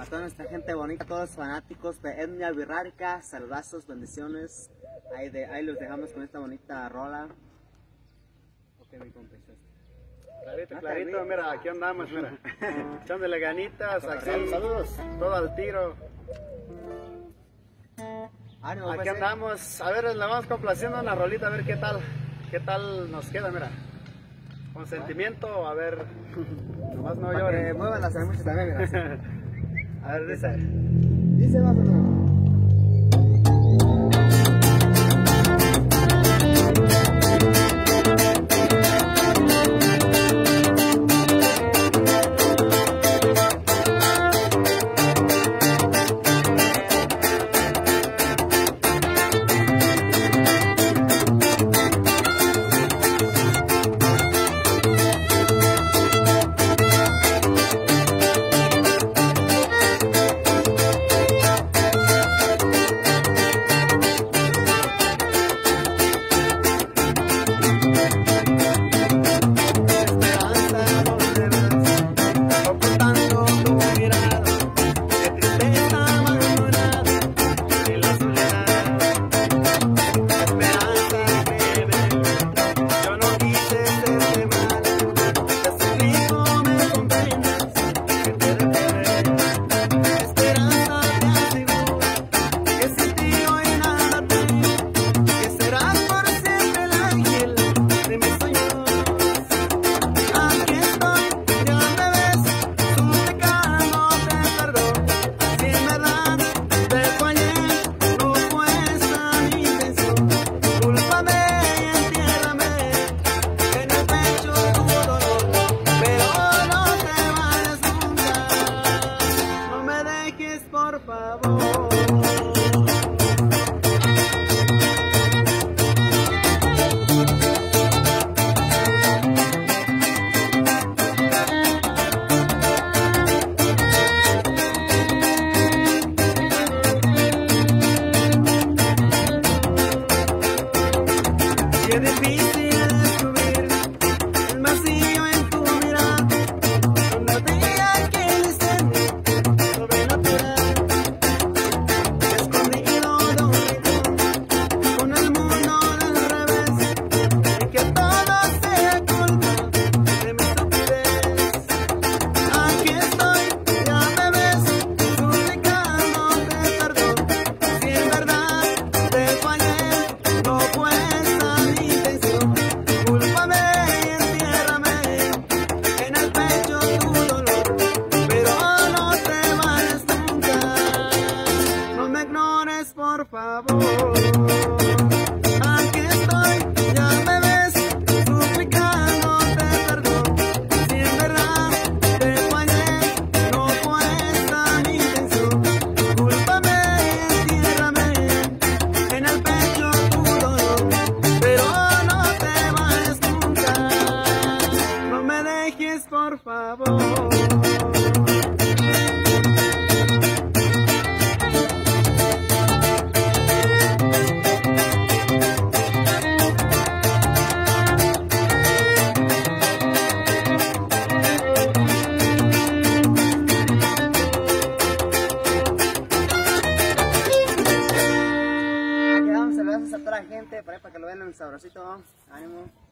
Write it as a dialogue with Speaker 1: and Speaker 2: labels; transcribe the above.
Speaker 1: a toda nuestra gente bonita, a todos los fanáticos de Etnia Birrárica, saludazos, bendiciones. Ahí los dejamos con esta bonita rola. Ok, mi compa.
Speaker 2: Clarito, clarito, mira, aquí andamos, mira. Echándole ganitas, aquí,
Speaker 3: Saludos.
Speaker 2: todo al tiro.
Speaker 1: Ánimo,
Speaker 2: Aquí
Speaker 1: pues,
Speaker 2: andamos, a ver, le vamos complaciendo una rolita, a ver qué tal nos queda, mira. Con sentimiento, a ver, nomás no
Speaker 1: para que
Speaker 2: lloren.
Speaker 1: muevan las mucho también, mira.
Speaker 2: A ver, dice.
Speaker 1: Dice más o menos.
Speaker 2: Por favor. Qué difícil descubrir el vacío en tu mirada, donde había aquel instante sobrenatural, escondido dormido, con el mundo del revés, y que todo sea culpa de mi estupidez. Aquí estoy, ya me ves, suplicándote perdón, si en verdad te fallé, no cuesta mi intención. Cúlpame y entiérrame en el pecho tu dolor, pero no te vayas nunca, no me ignores por favor. Aquí estoy, ya me ves, suplicándote perdón, si en verdad te fallé, no cuesta mi intención. Cúlpame y entiérrame en el pecho tu dolor, pero no te vayas nunca, no me dejes por favor.
Speaker 1: Aquí vamos, saludazos a toda la gente, para que lo vean en el sabrosito. Ánimo.